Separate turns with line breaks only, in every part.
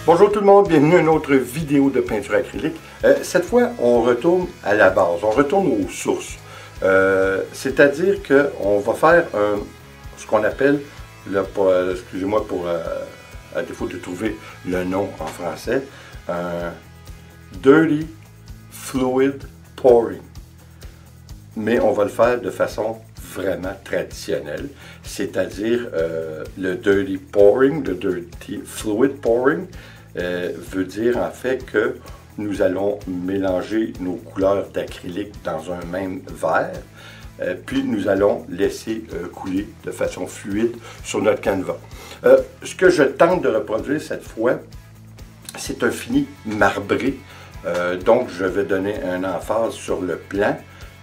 Bonjour tout le monde, bienvenue à une autre vidéo de peinture acrylique. Cette fois, on retourne à la base, on retourne aux sources. C'est-à-dire qu'on va faire ce qu'on appelle, excusez-moi pour, à défaut de trouver le nom en français, un Dirty Fluid Pouring. Mais on va le faire de façon vraiment traditionnelle, c'est-à-dire le Dirty Pouring, le Dirty Fluid Pouring, veut dire en fait que nous allons mélanger nos couleurs d'acrylique dans un même verre, puis nous allons laisser couler de façon fluide sur notre canevas. Ce que je tente de reproduire cette fois, c'est un fini marbré, donc je vais donner un emphase sur le blanc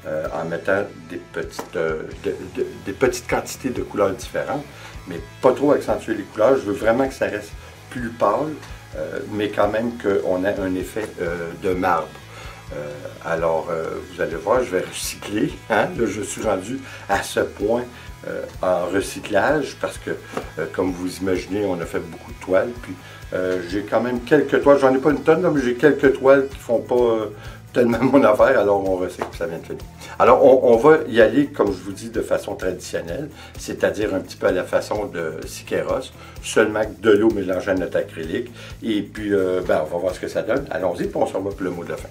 en mettant des petites quantités de couleurs différentes, mais pas trop accentuer les couleurs. Je veux vraiment que ça reste plus pâle, mais quand même qu'on ait un effet de marbre. Alors, vous allez voir, je vais recycler. Hein? Là, je suis rendu à ce point en recyclage parce que, comme vous imaginez, on a fait beaucoup de toiles. Puis, j'ai quand même quelques toiles. J'en ai pas une tonne, là, mais j'ai quelques toiles qui font pas tellement mon affaire. Alors, on recycle, ça vient de finir. Alors, on va y aller, comme je vous dis, de façon traditionnelle, c'est-à-dire un petit peu à la façon de Siqueiros, seulement de l'eau mélangée à notre acrylique. Et puis, on va voir ce que ça donne. Allons-y, puis on s'en va pour le mot de la fin.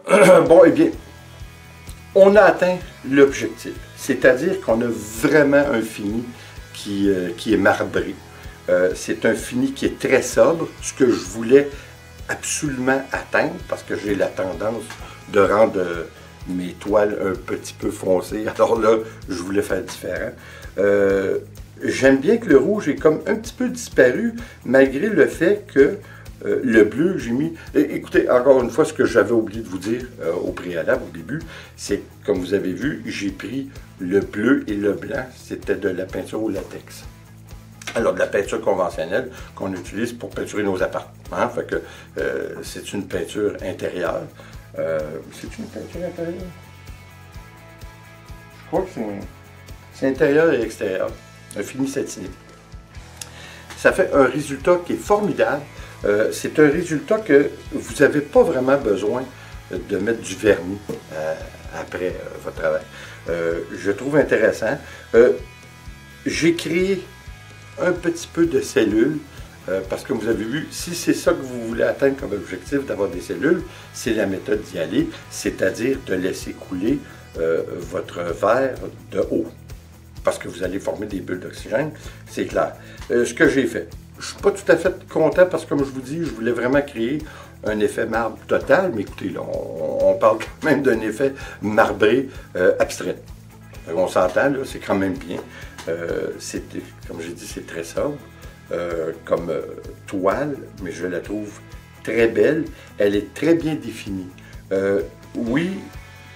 Bon, eh bien, on a atteint l'objectif. C'est-à-dire qu'on a vraiment un fini qui est marbré. C'est un fini qui est très sobre, ce que je voulais absolument atteindre, parce que j'ai la tendance de rendre mes toiles un petit peu foncées. Alors là, je voulais faire différent. J'aime bien que le rouge est comme un petit peu disparu, malgré le fait que le bleu que j'ai mis... Écoutez, encore une fois, ce que j'avais oublié de vous dire au préalable, au début, c'est que, comme vous avez vu, j'ai pris le bleu et le blanc. C'était de la peinture au latex. Alors, de la peinture conventionnelle qu'on utilise pour peinturer nos appartements. Fait que c'est une peinture intérieure. C'est une peinture intérieure? Je crois que c'est intérieur et extérieur. Un fini satiné. Ça fait un résultat qui est formidable. C'est un résultat que vous n'avez pas vraiment besoin de mettre du vernis après votre travail. Je trouve intéressant. J'ai créé un petit peu de cellules, parce que vous avez vu, si c'est ça que vous voulez atteindre comme objectif, d'avoir des cellules, c'est la méthode d'y aller, c'est-à-dire de laisser couler votre verre de haut, parce que vous allez former des bulles d'oxygène, c'est clair. Ce que j'ai fait, je ne suis pas tout à fait content, parce que comme je vous dis, je voulais vraiment créer un effet marbre total, mais écoutez, là, on parle quand même d'un effet marbré abstrait. On s'entend, là, c'est quand même bien. Comme j'ai dit, c'est très sobre comme toile, mais je la trouve très belle. Elle est très bien définie. Oui,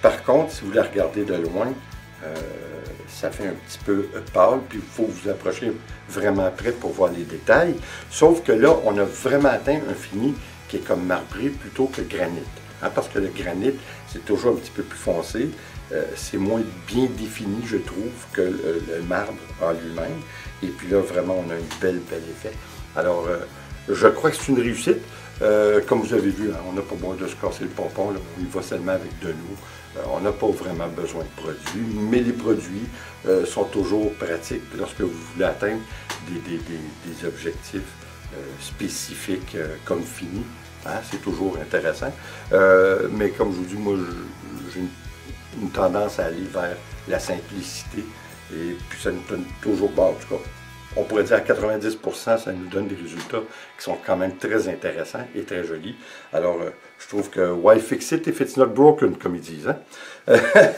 par contre, si vous la regardez de loin, ça fait un petit peu pâle, puis il faut vous approcher vraiment près pour voir les détails. Sauf que là, on a vraiment atteint un fini qui est comme marbré plutôt que granit. Hein, parce que le granit, c'est toujours un petit peu plus foncé. C'est moins bien défini, je trouve, que le marbre en lui-même. Et puis là, vraiment, on a un bel effet. Alors, je crois que c'est une réussite. Comme vous avez vu, hein, on n'a pas besoin de se casser le pompon, là, on y va seulement avec de l'eau. On n'a pas vraiment besoin de produits, mais les produits sont toujours pratiques lorsque vous voulez atteindre des objectifs spécifiques comme fini. Hein, c'est toujours intéressant. Mais comme je vous dis, moi, j'ai une tendance à aller vers la simplicité. Et puis ça nous donne toujours, bon, en tout cas, on pourrait dire à 90%, ça nous donne des résultats qui sont quand même très intéressants et très jolis. Alors, je trouve que why fix it if it's not broken, comme ils disent. Hein?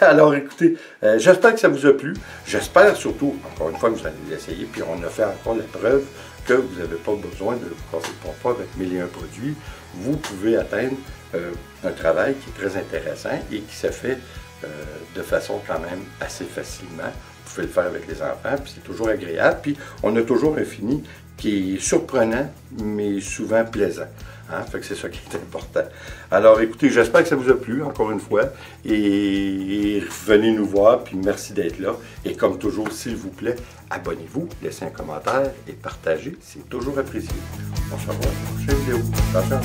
Alors, écoutez, j'espère que ça vous a plu. J'espère surtout, encore une fois, que vous allez l'essayer. Puis on a fait encore la preuve que vous n'avez pas besoin de vous casser le pompon avec 1001 produits. Vous pouvez atteindre un travail qui est très intéressant et qui se fait de façon quand même assez facilement. Vous pouvez le faire avec les enfants, puis c'est toujours agréable. Puis on a toujours un fini qui est surprenant, mais souvent plaisant. Hein? Fait que c'est ça qui est important. Alors écoutez, j'espère que ça vous a plu, encore une fois. Et venez nous voir, puis merci d'être là. Et comme toujours, s'il vous plaît, abonnez-vous, laissez un commentaire et partagez. C'est toujours apprécié. On se revoit dans la prochaine vidéo. Ciao, ciao.